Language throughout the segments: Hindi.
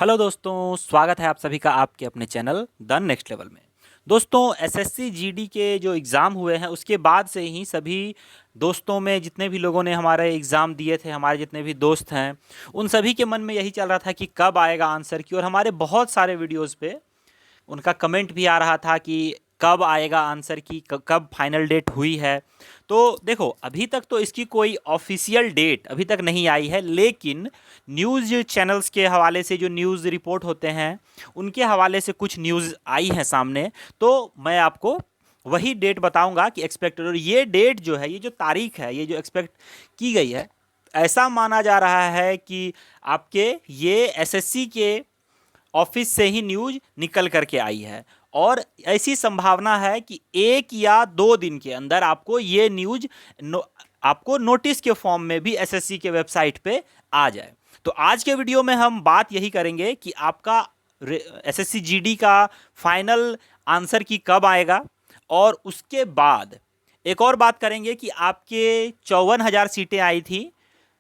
हेलो दोस्तों, स्वागत है आप सभी का आपके अपने चैनल द नेक्स्ट लेवल में। दोस्तों, एसएससी जीडी के जो एग्ज़ाम हुए हैं उसके बाद से ही सभी दोस्तों में जितने भी लोगों ने हमारे एग्ज़ाम दिए थे, हमारे जितने भी दोस्त हैं, उन सभी के मन में यही चल रहा था कि कब आएगा आंसर की। और हमारे बहुत सारे वीडियोज़ पे उनका कमेंट भी आ रहा था कि कब आएगा आंसर की, कब फाइनल डेट हुई है। तो देखो, अभी तक तो इसकी कोई ऑफिशियल डेट अभी तक नहीं आई है, लेकिन न्यूज़ चैनल्स के हवाले से जो न्यूज़ रिपोर्ट होते हैं उनके हवाले से कुछ न्यूज़ आई हैं सामने। तो मैं आपको वही डेट बताऊंगा कि एक्सपेक्टेड, और ये डेट जो है, ये जो तारीख है, ये जो एक्सपेक्ट की गई है, ऐसा माना जा रहा है कि आपके ये एसएससी के ऑफिस से ही न्यूज निकल करके आई है। और ऐसी संभावना है कि 1 या 2 दिन के अंदर आपको ये न्यूज आपको नोटिस के फॉर्म में भी एसएससी के वेबसाइट पे आ जाए। तो आज के वीडियो में हम बात यही करेंगे कि आपका एसएससी जीडी का फाइनल आंसर की कब आएगा, और उसके बाद एक और बात करेंगे कि आपके 54,000 सीटें आई थी,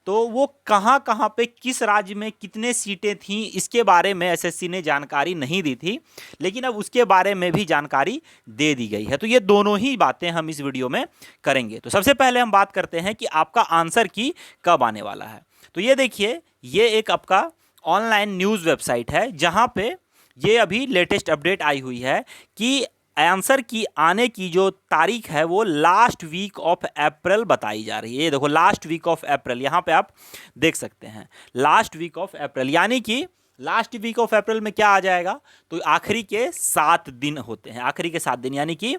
तो वो कहाँ कहाँ पे किस राज्य में कितने सीटें थीं, इसके बारे में एसएससी ने जानकारी नहीं दी थी, लेकिन अब उसके बारे में भी जानकारी दे दी गई है। तो ये दोनों ही बातें हम इस वीडियो में करेंगे। तो सबसे पहले हम बात करते हैं कि आपका आंसर की कब आने वाला है। तो ये देखिए, ये एक आपका ऑनलाइन न्यूज़ वेबसाइट है जहाँ पे ये अभी लेटेस्ट अपडेट आई हुई है कि आंसर की आने की जो तारीख है वो लास्ट वीक ऑफ अप्रैल बताई जा रही है। ये देखो, लास्ट वीक ऑफ अप्रैल, यहाँ पे आप देख सकते हैं लास्ट वीक ऑफ अप्रैल, यानी कि लास्ट वीक ऑफ अप्रैल में क्या आ जाएगा, तो आखिरी के 7 दिन होते हैं, आखिरी के 7 दिन, यानी कि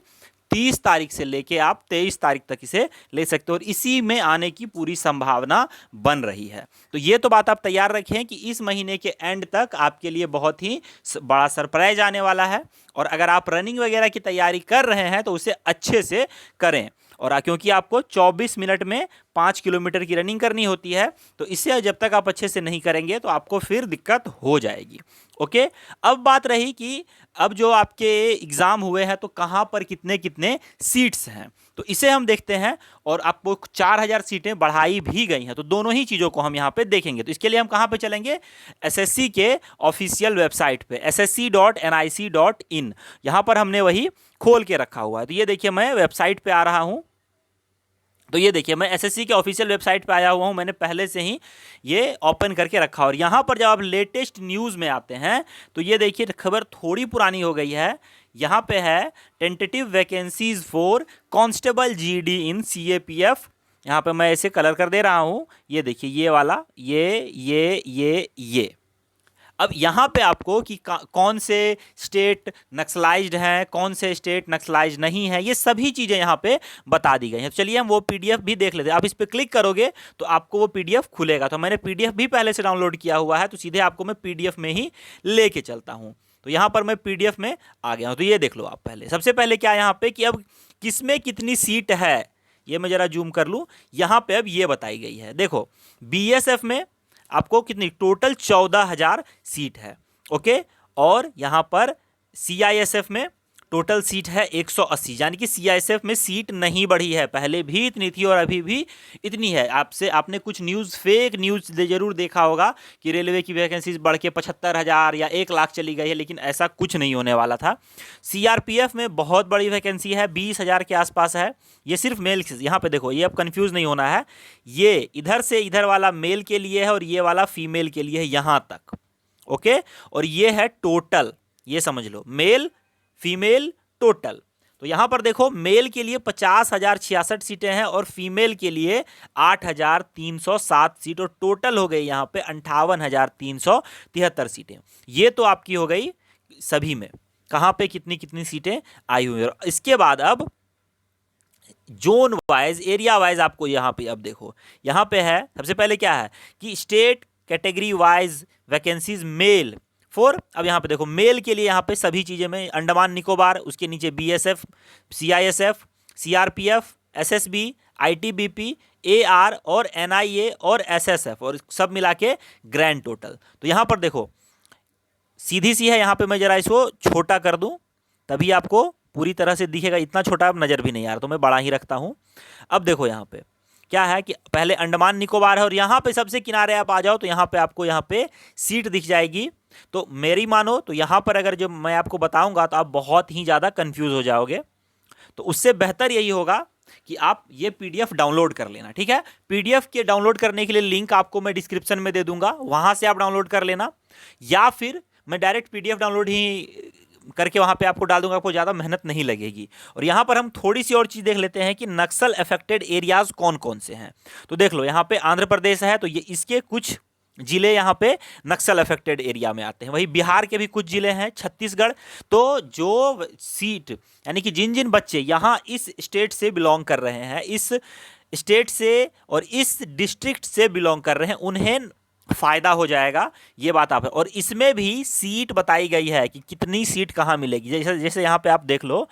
30 तारीख से लेके आप 23 तारीख तक इसे ले सकते हो, और इसी में आने की पूरी संभावना बन रही है। तो ये तो बात आप तैयार रखें कि इस महीने के एंड तक आपके लिए बहुत ही बड़ा सरप्राइज आने वाला है। और अगर आप रनिंग वगैरह की तैयारी कर रहे हैं तो उसे अच्छे से करें, और क्योंकि आपको 24 मिनट में 5 किलोमीटर की रनिंग करनी होती है, तो इसे जब तक आप अच्छे से नहीं करेंगे तो आपको फिर दिक्कत हो जाएगी। ओके, अब बात रही कि अब जो आपके एग्ज़ाम हुए हैं तो कहाँ पर कितने कितने सीट्स हैं, तो इसे हम देखते हैं। और आपको 4,000 सीटें बढ़ाई भी गई हैं, तो दोनों ही चीज़ों को हम यहाँ पे देखेंगे। तो इसके लिए हम कहाँ पे चलेंगे, एसएससी के ऑफिशियल वेबसाइट पे ssc.nic.in, यहाँ पर हमने वही खोल के रखा हुआ है। तो ये देखिए, मैं वेबसाइट पे आ रहा हूँ। तो ये देखिए, मैं एसएससी के ऑफिशियल वेबसाइट पे आया हुआ हूँ, मैंने पहले से ही ये ओपन करके रखा। और यहाँ पर जब आप लेटेस्ट न्यूज़ में आते हैं तो ये देखिए, खबर थोड़ी पुरानी हो गई है। यहाँ पे है tentative vacancies for constable GD in CAPF. यहाँ पे मैं ऐसे कलर कर दे रहा हूँ, ये देखिए, ये वाला, ये। अब यहाँ पे आपको कि कौन से स्टेट नक्सलाइज्ड हैं, कौन से स्टेट नक्सलाइज्ड नहीं है, ये सभी चीज़ें यहाँ पे बता दी गई हैं। तो चलिए हम वो पीडीएफ भी देख लेते हैं। आप इस पर क्लिक करोगे तो आपको वो पीडीएफ खुलेगा। तो मैंने पीडीएफ भी पहले से डाउनलोड किया हुआ है, तो सीधे आपको मैं पीडीएफ में ही लेके चलता हूँ। तो यहाँ पर मैं पीडीएफ में आ गया हूँ। तो ये देख लो आप, पहले सबसे पहले क्या यहाँ पे कि अब किसमें कितनी सीट है, ये मैं ज़रा जूम कर लूँ। यहाँ पे अब ये बताई गई है, देखो, बीएसएफ में आपको कितनी टोटल 14,000 सीट है। ओके, और यहाँ पर सीआईएसएफ में टोटल सीट है 180, यानी कि सीआईएसएफ में सीट नहीं बढ़ी है, पहले भी इतनी थी और अभी भी इतनी है। आपने कुछ न्यूज़, फेक न्यूज़ जरूर देखा होगा कि रेलवे की वैकेंसीज बढ़ के 75,000 या 1 लाख चली गई है, लेकिन ऐसा कुछ नहीं होने वाला था। सीआरपीएफ में बहुत बड़ी वैकेंसी है, 20,000 के आसपास है। ये सिर्फ मेल, यहाँ पे देखो, ये अब कंफ्यूज नहीं होना है, ये इधर से इधर वाला मेल के लिए है और ये वाला फीमेल के लिए है, यहाँ तक। ओके, और ये है टोटल, ये समझ लो, मेल फीमेल टोटल। तो यहां पर देखो, मेल के लिए 50,066 सीटें हैं और फीमेल के लिए 8,307 सीट, और टोटल हो गई यहां पे 58,373 सीटें। ये तो आपकी हो गई सभी में, कहां पे कितनी कितनी सीटें आई हुई है। इसके बाद अब जोन वाइज, एरिया वाइज आपको यहाँ पे अब देखो, यहाँ पे है सबसे पहले क्या है कि state category wise vacancies male for. अब यहाँ पे देखो, मेल के लिए यहाँ पे सभी चीज़ें में अंडमान निकोबार, उसके नीचे BSF, CISF, CRPF, SSB, ITBP, AR और एनआईए और एसएसएफ, और सब मिला के ग्रैंड टोटल। तो यहाँ पर देखो, सीधी सी है, यहाँ पे मैं जरा इसको छोटा कर दूँ तभी आपको पूरी तरह से दिखेगा, इतना छोटा अब नज़र भी नहीं आ रहा, तो मैं बड़ा ही रखता हूँ। अब देखो यहाँ पे क्या है कि पहले अंडमान निकोबार है और यहाँ पे सबसे किनारे आप आ जाओ तो यहाँ पे आपको यहाँ पे सीट दिख जाएगी। तो मेरी मानो तो यहाँ पर अगर जो मैं आपको बताऊंगा तो आप बहुत ही ज़्यादा कंफ्यूज हो जाओगे। तो उससे बेहतर यही होगा कि आप ये पीडीएफ डाउनलोड कर लेना, ठीक है। पीडीएफ के डाउनलोड करने के लिए लिंक आपको मैं डिस्क्रिप्शन में दे दूंगा, वहां से आप डाउनलोड कर लेना, या फिर मैं डायरेक्ट पीडीएफ डाउनलोड ही करके वहां पे आपको डाल दूंगा, आपको ज़्यादा मेहनत नहीं लगेगी। और यहाँ पर हम थोड़ी सी और चीज़ देख लेते हैं कि नक्सल अफेक्टेड एरियाज कौन कौन से हैं। तो देख लो, यहाँ पे आंध्र प्रदेश है तो ये इसके कुछ जिले यहाँ पे नक्सल अफेक्टेड एरिया में आते हैं। वही बिहार के भी कुछ जिले हैं, छत्तीसगढ़। तो जो सीट यानी कि जिन जिन बच्चे यहाँ इस स्टेट से बिलोंग कर रहे हैं, इस स्टेट से और इस डिस्ट्रिक्ट से बिलोंग कर रहे हैं, उन्हें फायदा हो जाएगा, ये बात आप है। और इसमें भी सीट बताई गई है कि कितनी सीट कहाँ मिलेगी। जैसे जैसे यहाँ पे आप देख लो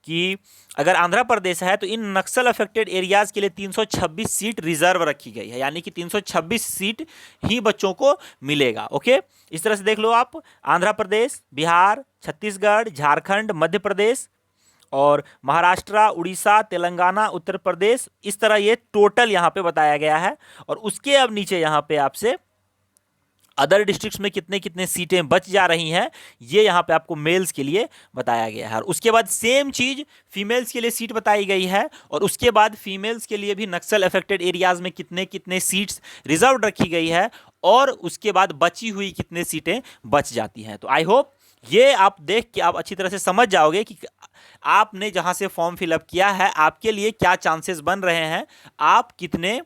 कि अगर आंध्र प्रदेश है तो इन नक्सल अफेक्टेड एरियाज के लिए 326 सीट रिजर्व रखी गई है, यानी कि 326 सीट ही बच्चों को मिलेगा। ओके, इस तरह से देख लो आप, आंध्र प्रदेश, बिहार, छत्तीसगढ़, झारखंड, मध्य प्रदेश और महाराष्ट्र, उड़ीसा, तेलंगाना, उत्तर प्रदेश, इस तरह ये टोटल यहाँ पे बताया गया है। और उसके अब नीचे यहाँ पे आपसे अदर डिस्ट्रिक्ट्स में कितने कितने सीटें बच जा रही हैं, ये यहाँ पे आपको मेल्स के लिए बताया गया है। और उसके बाद सेम चीज़ फीमेल्स के लिए सीट बताई गई है, और उसके बाद फीमेल्स के लिए भी नक्सल अफेक्टेड एरियाज में कितने कितने सीट्स रिजर्व रखी गई है, और उसके बाद बची हुई कितने सीटें बच जाती हैं। तो आई होप ये आप देख के आप अच्छी तरह से समझ जाओगे कि आपने जहाँ से फॉर्म फिलअप किया है आपके लिए क्या चांसेस बन रहे हैं, आप कितने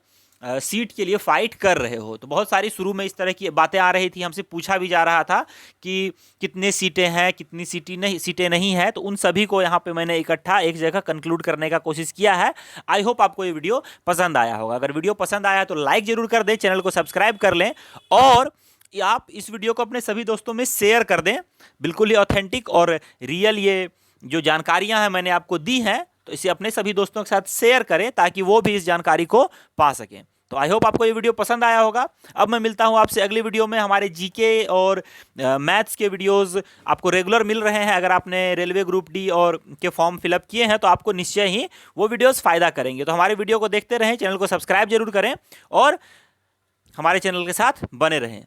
सीट के लिए फाइट कर रहे हो। तो बहुत सारी शुरू में इस तरह की बातें आ रही थी, हमसे पूछा भी जा रहा था कि कितने सीटें हैं, कितनी सीटें नहीं है। तो उन सभी को यहाँ पे मैंने इकट्ठा एक जगह कंक्लूड करने का कोशिश किया है। आई होप आपको ये वीडियो पसंद आया होगा। अगर वीडियो पसंद आया तो लाइक जरूर कर दें, चैनल को सब्सक्राइब कर लें, और आप इस वीडियो को अपने सभी दोस्तों में शेयर कर दें। बिल्कुल ही ऑथेंटिक और रियल ये जो जानकारियाँ हैं मैंने आपको दी हैं, तो इसे अपने सभी दोस्तों के साथ शेयर करें ताकि वो भी इस जानकारी को पा सकें। तो आई होप आपको ये वीडियो पसंद आया होगा। अब मैं मिलता हूँ आपसे अगली वीडियो में। हमारे जीके और मैथ्स के वीडियोस आपको रेगुलर मिल रहे हैं। अगर आपने रेलवे ग्रुप डी और के फॉर्म फिलअप किए हैं तो आपको निश्चय ही वो वीडियोस फ़ायदा करेंगे। तो हमारे वीडियो को देखते रहें, चैनल को सब्सक्राइब जरूर करें और हमारे चैनल के साथ बने रहें।